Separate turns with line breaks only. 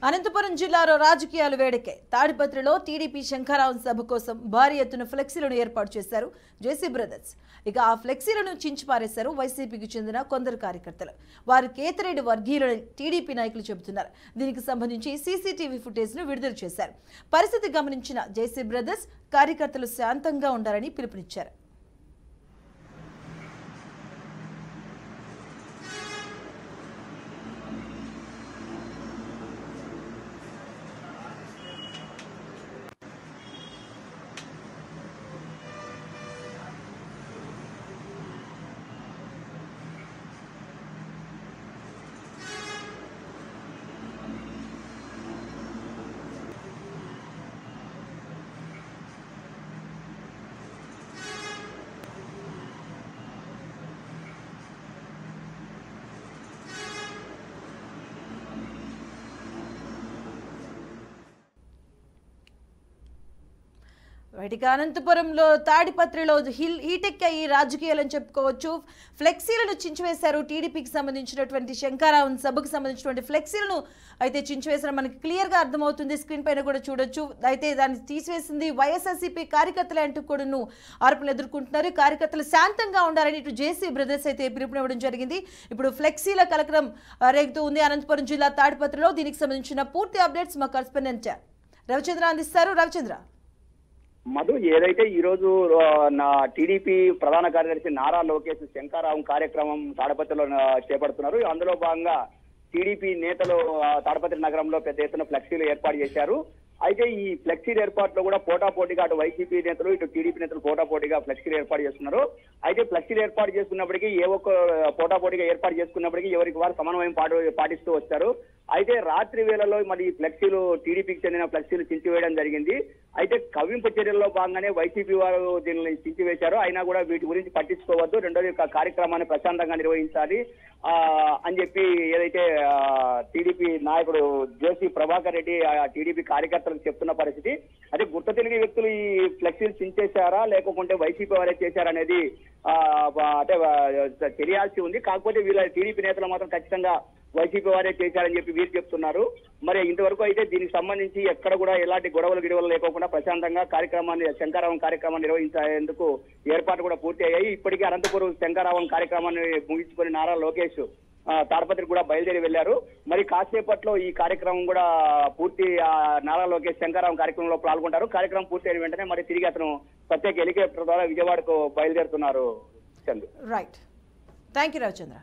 అనంతపురం జిల్లాలో రాజకీయాలు వేడెక్కాయి. తాడిపత్రిలో టీడీపీ శంకరావం సభ కోసం భారీ ఎత్తున ఫ్లెక్సీలను ఏర్పాటు చేశారు జేసీ బ్రదర్స్. ఇక ఆ ఫ్లెక్సీలను చించిపారేశారు వైసీపీకి చెందిన కొందరు కార్యకర్తలు. వారు కేతిరెడ్డి వర్గీయులని టీడీపీ నాయకులు చెబుతున్నారు. దీనికి సంబంధించి సీసీటీవీ ఫుటేజ్ను విడుదల చేశారు. పరిస్థితి గమనించిన జేసీ బ్రదర్స్ కార్యకర్తలు శాంతంగా ఉండాలని పిలుపునిచ్చారు. ఇక అనంతపురంలో తాడిపత్రిలో హీటెక్కాయి రాజకీయాలని చెప్పుకోవచ్చు. ఫ్లెక్సీలను చించివేశారు. టీడీపీకి సంబంధించినటువంటి శంకరావం సభకు సంబంధించినటువంటి ఫ్లెక్సీలను అయితే చించివేశారు. మనకి క్లియర్గా అర్థమవుతుంది. స్క్రీన్ పైన కూడా చూడొచ్చు. అయితే దాన్ని తీసివేసింది వైఎస్ఆర్సీపీ కార్యకర్తలే అంటూ కూడా ఆరోపణలు ఎదుర్కొంటున్నారు. కార్యకర్తలు శాంతంగా ఉండాలని ఇటు జేసీ బ్రదర్స్ అయితే పిలుపునివ్వడం జరిగింది. ఇప్పుడు ఫ్లెక్సీల కలకలం రేగుతూ ఉంది అనంతపురం జిల్లా తాడిపత్రిలో. దీనికి సంబంధించిన పూర్తి అప్డేట్స్ మా కరెస్పాండెంట్ రవిచంద్ర అందిస్తారు. రవిచంద్ర,
మధు, ఏదైతే ఈ రోజు నా టీడీపీ ప్రధాన కార్యదర్శి నారా లోకేష్ శంకరావం కార్యక్రమం తాడపత్రిలో చేపడుతున్నారు. అందులో భాగంగా టీడీపీ నేతలు తాడపత్రి నగరంలో పెద్ద ఎత్తున ఫ్లెక్సీలు ఏర్పాటు చేశారు. అయితే ఈ ఫ్లెక్సీల ఏర్పాట్లో కూడా పోటాపోటీగా అటు వైసీపీ నేతలు ఇటు టీడీపీ నేతలు పోటాపోటీగా ఫ్లెక్సీలు ఏర్పాటు చేస్తున్నారు. అయితే ఫ్లెక్సీలు ఏర్పాటు చేసుకున్నప్పటికీ ఏ ఒక్క పోటాపోటీగా ఏర్పాటు చేసుకున్నప్పటికీ ఎవరికి వారు సమన్వయం పాటిస్తూ వచ్చారు. అయితే రాత్రి వేళల్లో మరి ఫ్లెక్సీలు టీడీపీకి చెందిన ఫ్లెక్సీలు చించివేయడం జరిగింది. అయితే కవ్వింపు చర్యల్లో భాగంగానే వైసీపీ వారు దీనిని చించివేశారు. అయినా కూడా వీటి గురించి పట్టించుకోవద్దు, రెండోది కార్యక్రమాన్ని ప్రశాంతంగా నిర్వహించాలి అని చెప్పి ఏదైతే టీడీపీ నాయకుడు జేసీ ప్రభాకర్ రెడ్డి టీడీపీ కార్యకర్తలకు చెప్తున్న పరిస్థితి. అదే గుర్తు తెలియని వ్యక్తులు ఈ ఫ్లెక్సీలు చించేశారా లేకుంటే వైసీపీ వారే చేశారనేది అంటే తెలియాల్సి ఉంది. కాకపోతే వీళ్ళ టీడీపీ నేతలు మాత్రం ఖచ్చితంగా వైసీపీ వారే చేశారని చెప్పి వీరు చెప్తున్నారు. మరి ఇంతవరకు అయితే దీనికి సంబంధించి ఎక్కడ కూడా ఎలాంటి గిడవలు లేకోకుండా ప్రశాంతంగా శంకరావం కార్యక్రమాన్ని నిర్వహించేందుకు ఏర్పాటు కూడా పూర్తి అయ్యాయి. ఇప్పటికే అనంతపురం శంకరావం కార్యక్రమాన్ని ముగించుకొని నారా లోకేష్ తాడపత్రి కూడా బయలుదేరి వెళ్లారు. మరి కాసేపట్లో ఈ కార్యక్రమం కూడా పూర్తి నారా లోకేష్ శంకరావం కార్యక్రమంలో పాల్గొంటారు. కార్యక్రమం పూర్తి అయిన వెంటనే మరి తిరిగి అతను ప్రత్యేక హెలికాప్టర్ ద్వారా విజయవాడకు బయలుదేరుతున్నారు.
Right, thank you Ravichandra.